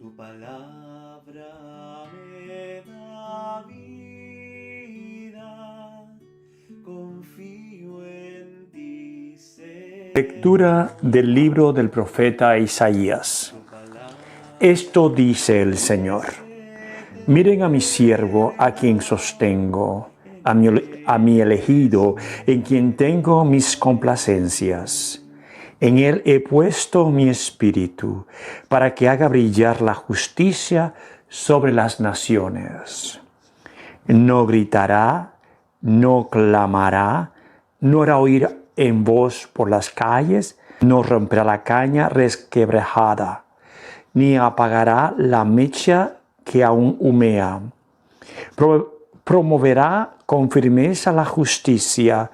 Tu palabra me da vida, confío en ti, Señor. Lectura del libro del profeta Isaías. Esto dice el Señor: miren a mi siervo, a quien sostengo, a mi elegido, en quien tengo mis complacencias. En él he puesto mi espíritu, para que haga brillar la justicia sobre las naciones. No gritará, no clamará, no hará oír en voz por las calles, no romperá la caña resquebrajada, ni apagará la mecha que aún humea. Promoverá con firmeza la justicia,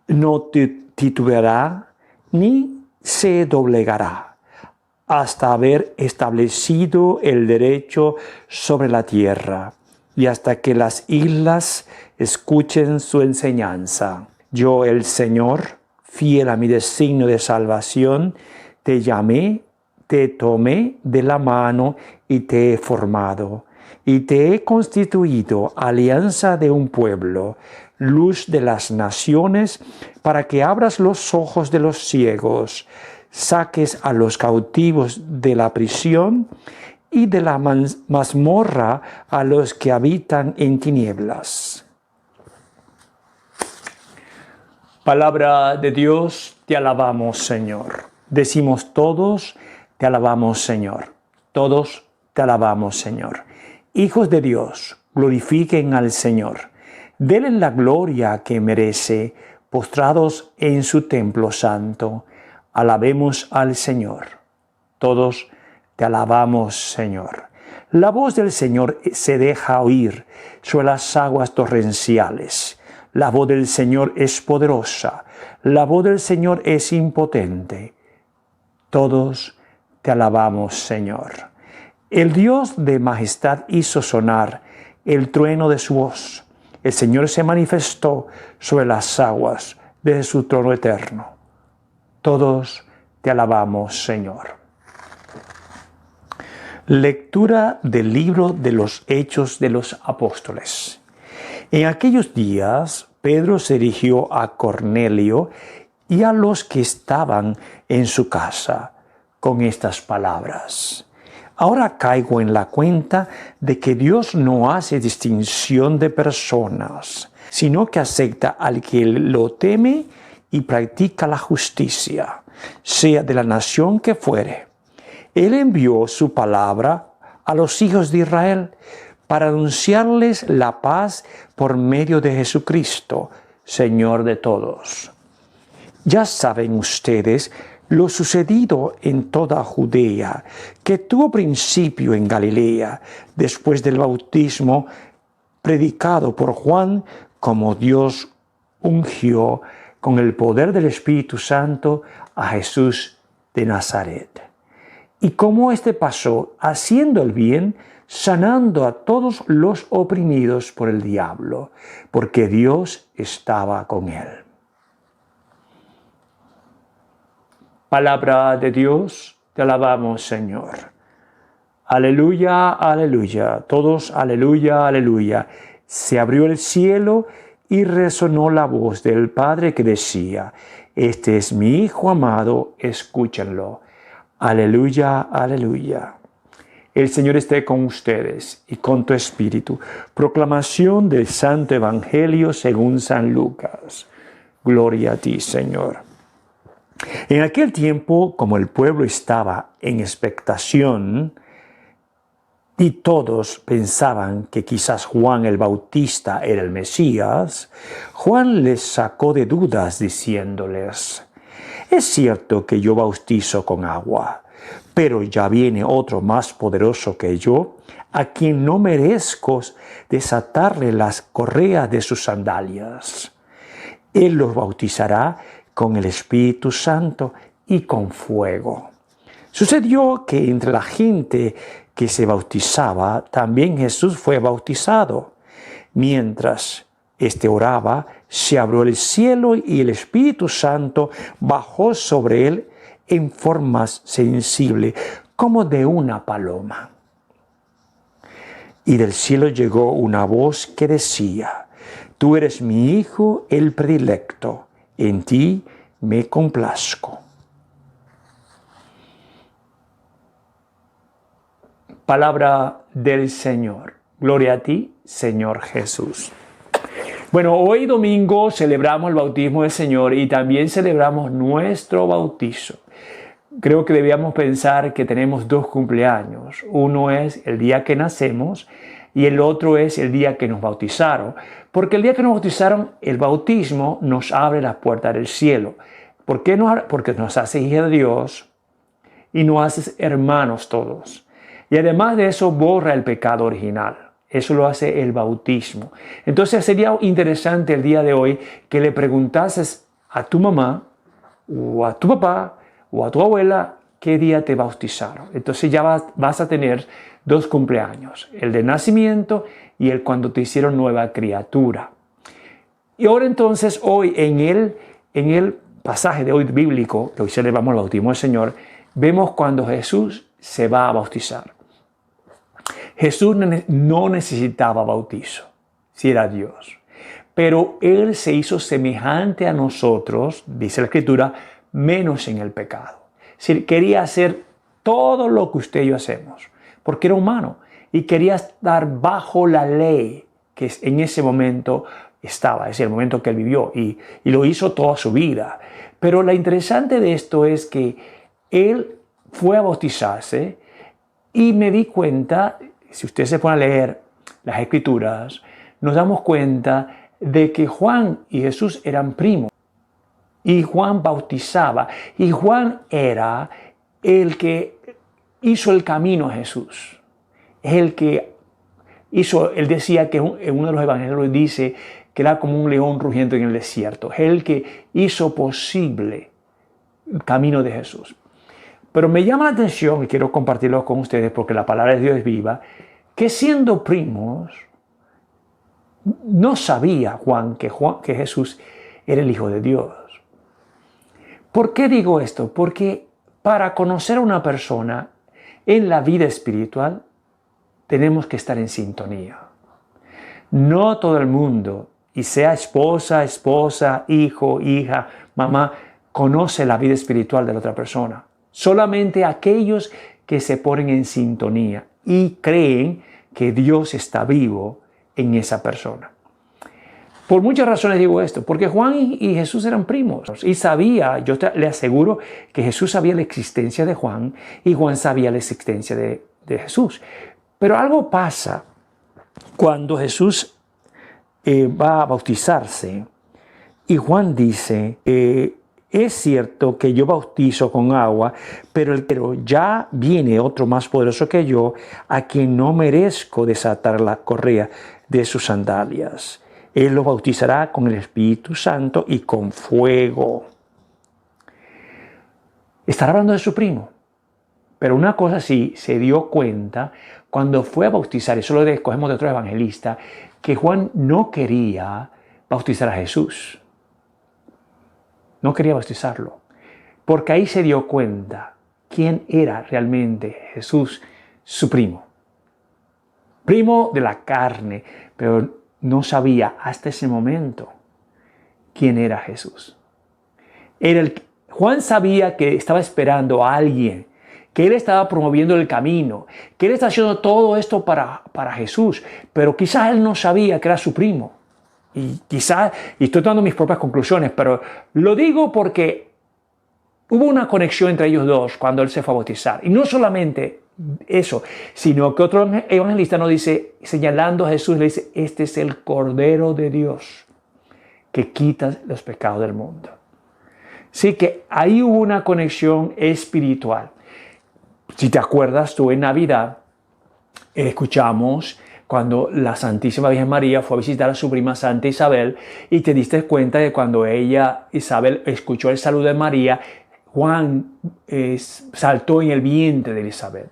no titubeará ni se doblegará, hasta haber establecido el derecho sobre la tierra y hasta que las islas escuchen su enseñanza. Yo, el Señor, fiel a mi designio de salvación, te llamé, te tomé de la mano y te he formado, y te he constituido alianza de un pueblo, luz de las naciones, para que abras los ojos de los ciegos, saques a los cautivos de la prisión y de la mazmorra a los que habitan en tinieblas. Palabra de Dios, te alabamos, Señor. Decimos todos, te alabamos, Señor. Todos te alabamos, Señor. Hijos de Dios, glorifiquen al Señor. Denle la gloria que merece, postrados en su templo santo. Alabemos al Señor. Todos te alabamos, Señor. La voz del Señor se deja oír sobre las aguas torrenciales. La voz del Señor es poderosa. La voz del Señor es impotente. Todos te alabamos, Señor. El Dios de majestad hizo sonar el trueno de su voz. El Señor se manifestó sobre las aguas desde su trono eterno. Todos te alabamos, Señor. Lectura del libro de los Hechos de los Apóstoles. En aquellos días, Pedro se dirigió a Cornelio y a los que estaban en su casa con estas palabras: ahora caigo en la cuenta de que Dios no hace distinción de personas, sino que acepta al que lo teme y practica la justicia, sea de la nación que fuere. Él envió su palabra a los hijos de Israel para anunciarles la paz por medio de Jesucristo, Señor de todos. Ya saben ustedes lo sucedido en toda Judea, que tuvo principio en Galilea, después del bautismo predicado por Juan, como Dios ungió con el poder del Espíritu Santo a Jesús de Nazaret. Y cómo éste pasó haciendo el bien, sanando a todos los oprimidos por el diablo, porque Dios estaba con él. Palabra de Dios, te alabamos, Señor. Aleluya, aleluya. Todos, aleluya, aleluya. Se abrió el cielo y resonó la voz del Padre que decía: este es mi Hijo amado, escúchenlo. Aleluya, aleluya. El Señor esté con ustedes y con tu espíritu. Proclamación del Santo Evangelio según San Lucas. Gloria a ti, Señor. En aquel tiempo, como el pueblo estaba en expectación y todos pensaban que quizás Juan el Bautista era el Mesías, Juan les sacó de dudas diciéndoles: es cierto que yo bautizo con agua, pero ya viene otro más poderoso que yo, a quien no merezco desatarle las correas de sus sandalias. Él los bautizará con el Espíritu Santo y con fuego. Sucedió que entre la gente que se bautizaba, también Jesús fue bautizado. Mientras éste oraba, se abrió el cielo y el Espíritu Santo bajó sobre él en forma sensible, como de una paloma. Y del cielo llegó una voz que decía: Tú eres mi Hijo, el predilecto, en ti me complazco. Palabra del Señor. Gloria a ti, Señor Jesús. Bueno, hoy domingo celebramos el bautismo del Señor y también celebramos nuestro bautizo. Creo que debíamos pensar que tenemos dos cumpleaños. Uno es el día que nacemos y el otro es el día que nos bautizaron. Porque el día que nos bautizaron, el bautismo nos abre las puertas del cielo. ¿Por qué Porque nos hace hijos de Dios y nos hace hermanos todos. Y además de eso, borra el pecado original. Eso lo hace el bautismo. Entonces sería interesante el día de hoy que le preguntases a tu mamá o a tu papá o a tu abuela qué día te bautizaron. Entonces ya vas a tener dos cumpleaños, el de nacimiento y el cuando te hicieron nueva criatura. Y ahora entonces hoy en el pasaje de hoy bíblico, que hoy celebramos el bautismo del Señor, vemos cuando Jesús se va a bautizar. Jesús no necesitaba bautizo, si era Dios. Pero Él se hizo semejante a nosotros, dice la Escritura, menos en el pecado. Es decir, quería hacer todo lo que usted y yo hacemos, porque era humano y quería estar bajo la ley que en ese momento estaba, es decir, el momento que Él vivió y lo hizo toda su vida. Pero lo interesante de esto es que Él fue a bautizarse y me di cuenta, si usted se pone a leer las Escrituras, nos damos cuenta de que Juan y Jesús eran primos. Y Juan bautizaba. Y Juan era el que hizo el camino a Jesús. El que hizo, él decía que en uno de los evangelios dice que era como un león rugiendo en el desierto. Es el que hizo posible el camino de Jesús. Pero me llama la atención, y quiero compartirlo con ustedes porque la palabra de Dios es viva, que siendo primos, no sabía Juan que Jesús era el Hijo de Dios. ¿Por qué digo esto? Porque para conocer a una persona en la vida espiritual tenemos que estar en sintonía. No todo el mundo, y sea esposa, hijo, hija, mamá, conoce la vida espiritual de la otra persona. Solamente aquellos que se ponen en sintonía y creen que Dios está vivo en esa persona. Por muchas razones digo esto, porque Juan y Jesús eran primos y sabía, le aseguro que Jesús sabía la existencia de Juan y Juan sabía la existencia de Jesús. Pero algo pasa cuando Jesús va a bautizarse y Juan dice, es cierto que yo bautizo con agua, pero ya viene otro más poderoso que yo, a quien no merezco desatar la correa de sus sandalias. Él lo bautizará con el Espíritu Santo y con fuego. Estará hablando de su primo. Pero una cosa sí, se dio cuenta cuando fue a bautizar, eso lo escogemos de otro evangelista, que Juan no quería bautizar a Jesús. No quería bautizarlo. Porque ahí se dio cuenta quién era realmente Jesús, su primo. Primo de la carne, pero no sabía hasta ese momento quién era Jesús. Juan sabía que estaba esperando a alguien, que él estaba promoviendo el camino, que él estaba haciendo todo esto para Jesús, pero quizás él no sabía que era su primo. Y estoy dando mis propias conclusiones, pero lo digo porque hubo una conexión entre ellos dos cuando él se fue a bautizar. Y no solamente eso, sino que otro evangelista nos dice, señalando a Jesús, le dice, este es el Cordero de Dios que quita los pecados del mundo. Así que ahí hubo una conexión espiritual. Si te acuerdas, tú en Navidad escuchamos cuando la Santísima Virgen María fue a visitar a su prima Santa Isabel y te diste cuenta de cuando Isabel, escuchó el saludo de María, Juan saltó en el vientre de Isabel.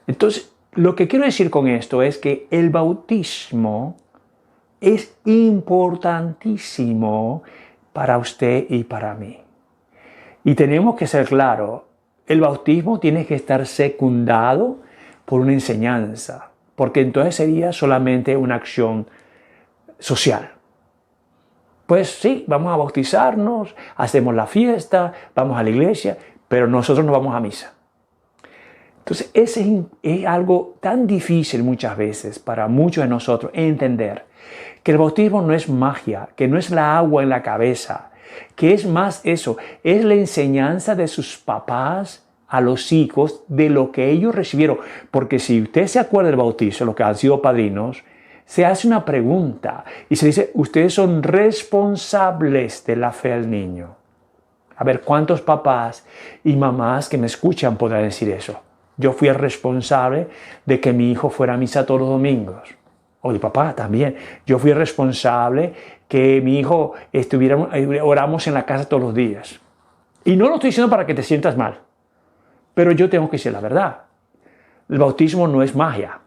Entonces, lo que quiero decir con esto es que el bautismo es importantísimo para usted y para mí. Y tenemos que ser claros, el bautismo tiene que estar secundado por una enseñanza. porque entonces sería solamente una acción social. Pues sí, vamos a bautizarnos, hacemos la fiesta, vamos a la iglesia, pero nosotros no vamos a misa. Entonces, ese es algo tan difícil muchas veces para muchos de nosotros entender que el bautismo no es magia, que no es la agua en la cabeza, que es más eso, es la enseñanza de sus papás a los hijos de lo que ellos recibieron. Porque si usted se acuerda del bautizo, los que han sido padrinos, se hace una pregunta y se dice, ustedes son responsables de la fe del niño. A ver, ¿cuántos papás y mamás que me escuchan podrán decir eso? Yo fui el responsable de que mi hijo fuera a misa todos los domingos. O mi papá también. Yo fui el responsable que mi hijo oramos en la casa todos los días. Y no lo estoy diciendo para que te sientas mal, pero yo tengo que decir la verdad. El bautismo no es magia.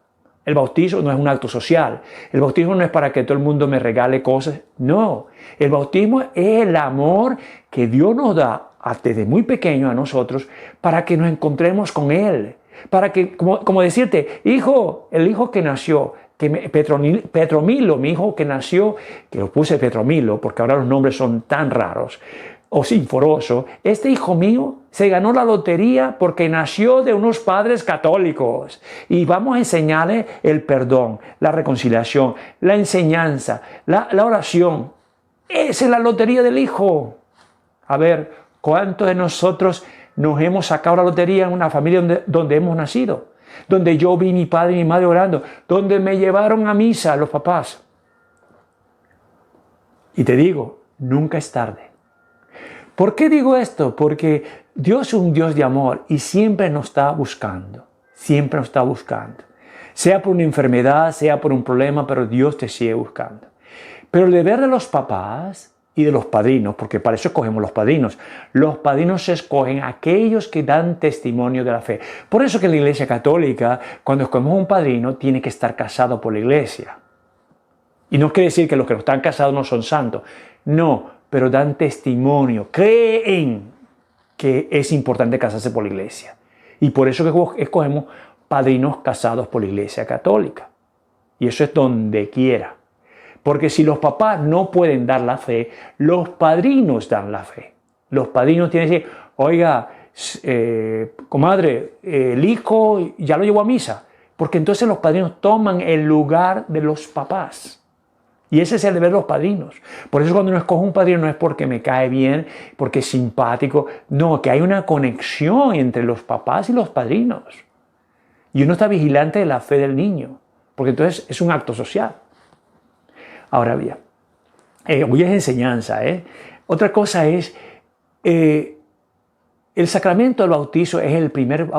El bautismo no es un acto social. El bautismo no es para que todo el mundo me regale cosas. No. El bautismo es el amor que Dios nos da desde muy pequeño a nosotros para que nos encontremos con Él. Para que, como decirte, hijo, el hijo que nació, Petromilo, mi hijo que nació, que lo puse Petromilo porque ahora los nombres son tan raros, o Sinforoso, este hijo mío se ganó la lotería porque nació de unos padres católicos. Y vamos a enseñarle el perdón, la reconciliación, la enseñanza, la oración. Esa es la lotería del hijo. A ver, ¿cuántos de nosotros nos hemos sacado la lotería en una familia donde hemos nacido? Donde yo vi mi padre y mi madre orando, donde me llevaron a misa los papás. Y te digo, nunca es tarde. ¿Por qué digo esto? Porque Dios es un Dios de amor y siempre nos está buscando. Siempre nos está buscando. Sea por una enfermedad, sea por un problema, pero Dios te sigue buscando. Pero el deber de los papás y de los padrinos, porque para eso escogemos los padrinos. Los padrinos se escogen aquellos que dan testimonio de la fe. Por eso que en la Iglesia Católica, cuando escogemos un padrino, tiene que estar casado por la Iglesia. Y no quiere decir que los que no están casados no son santos. No, pero dan testimonio, creen que es importante casarse por la Iglesia. Y por eso que escogemos padrinos casados por la Iglesia Católica. Y eso es donde quiera. Porque si los papás no pueden dar la fe, los padrinos dan la fe. Los padrinos tienen que decir, oiga, comadre, el hijo ya lo llevó a misa. Porque entonces los padrinos toman el lugar de los papás. Y ese es el deber de los padrinos. Por eso cuando uno escoge un padrino no es porque me cae bien, porque es simpático. No, que hay una conexión entre los papás y los padrinos. Y uno está vigilante de la fe del niño. Porque entonces es un acto social. Ahora bien, hoy es enseñanza. Otra cosa es, el sacramento del bautizo es el primer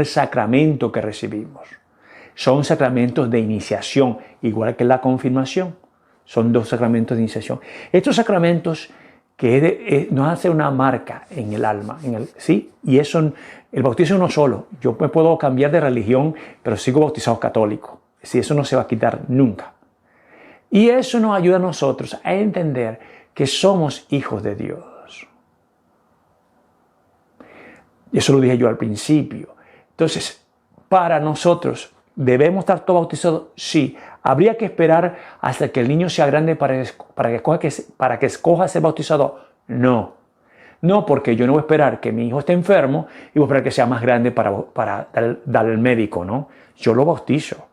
sacramento que recibimos. Son sacramentos de iniciación, igual que la confirmación. Son dos sacramentos de iniciación. Estos sacramentos nos hacen una marca en el alma, ¿sí? Y el bautizo es uno solo. Yo me puedo cambiar de religión, pero sigo bautizado católico. Sí, eso no se va a quitar nunca. Y eso nos ayuda a nosotros a entender que somos hijos de Dios. Y eso lo dije yo al principio. Entonces, para nosotros, ¿debemos estar todos bautizados? Sí. ¿Habría que esperar hasta que el niño sea grande para que escoja ser bautizado? No. No, porque yo no voy a esperar que mi hijo esté enfermo y voy a esperar que sea más grande para darle al médico, ¿no? Yo lo bautizo.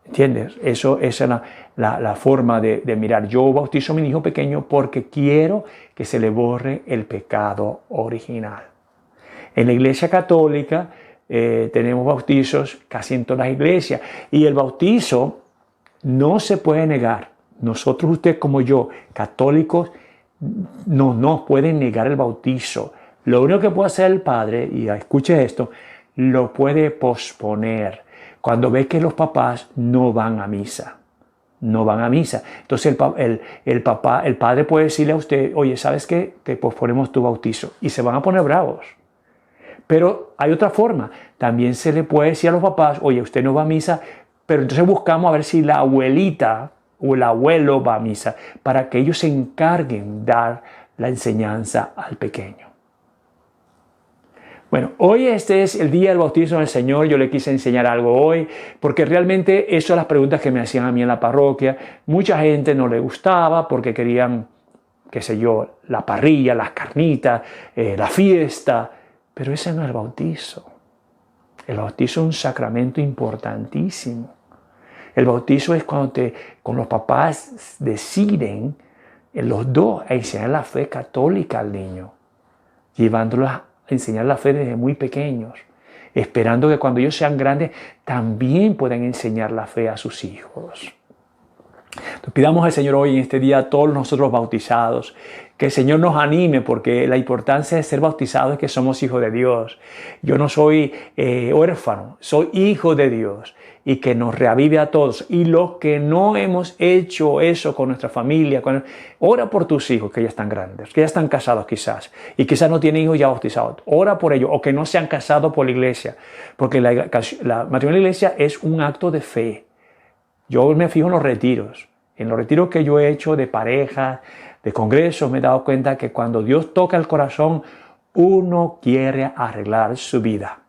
¿Entiendes? Esa es la forma de mirar. Yo bautizo a mi hijo pequeño porque quiero que se le borre el pecado original. En la Iglesia Católica tenemos bautizos casi en todas las iglesias. Y el bautizo no se puede negar. Nosotros, usted como yo, católicos, no nos pueden negar el bautizo. Lo único que puede hacer el padre, y escuche esto, lo puede posponer. Cuando ve que los papás no van a misa. No van a misa. Entonces el padre puede decirle a usted, oye, ¿sabes qué? Te posponemos tu bautizo. Y se van a poner bravos. Pero hay otra forma. También se le puede decir a los papás, oye, usted no va a misa, pero entonces buscamos a ver si la abuelita o el abuelo va a misa, para que ellos se encarguen de dar la enseñanza al pequeño. Bueno, hoy este es el día del bautismo del Señor. Yo le quise enseñar algo hoy, porque realmente eso son las preguntas que me hacían a mí en la parroquia. Mucha gente no le gustaba porque querían, qué sé yo, la parrilla, las carnitas, la fiesta. Pero ese no es el bautizo. El bautizo es un sacramento importantísimo. El bautizo es cuando los papás deciden, los dos, a enseñar la fe católica al niño, llevándolos a enseñar la fe desde muy pequeños, esperando que cuando ellos sean grandes también puedan enseñar la fe a sus hijos. Entonces, pidamos al Señor hoy en este día a todos nosotros bautizados, que el Señor nos anime, porque la importancia de ser bautizados es que somos hijos de Dios. Yo no soy huérfano, soy hijo de Dios, y que nos reavive a todos. Y los que no hemos hecho eso con nuestra familia, ora por tus hijos que ya están grandes, que ya están casados quizás, y quizás no tienen hijos ya bautizados. Ora por ellos, o que no se han casado por la iglesia, porque la matrimonio en la iglesia es un acto de fe. Yo me fijo en los retiros. En los retiros que yo he hecho de pareja, de congresos, me he dado cuenta que cuando Dios toca el corazón, uno quiere arreglar su vida.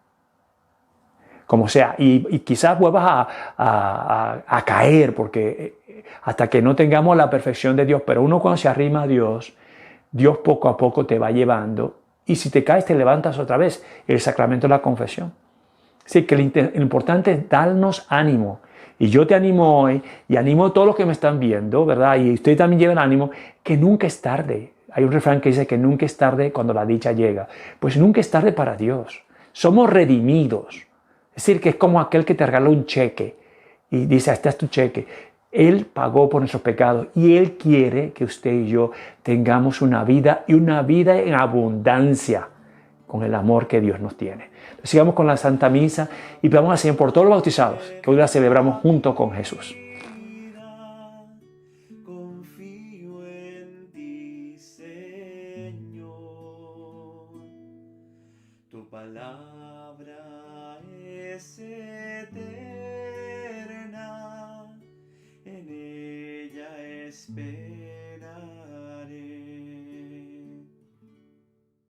Como sea, y quizás vuelvas a caer, porque hasta que no tengamos la perfección de Dios, pero uno cuando se arrima a Dios, Dios poco a poco te va llevando, y si te caes te levantas otra vez, el sacramento de la confesión. Así que lo importante es darnos ánimo. Y yo te animo hoy, y animo a todos los que me están viendo, ¿verdad? Y ustedes también lleven ánimo, que nunca es tarde. Hay un refrán que dice que nunca es tarde cuando la dicha llega. Pues nunca es tarde para Dios. Somos redimidos. Es decir, que es como aquel que te regaló un cheque y dice, este es tu cheque. Él pagó por nuestros pecados y Él quiere que usted y yo tengamos una vida, y una vida en abundancia, con el amor que Dios nos tiene. Entonces, sigamos con la Santa Misa y pidamos al Señor por todos los bautizados, que hoy la celebramos junto con Jesús. Confío en ti, Señor. Tu palabra es eterna, en ella espero.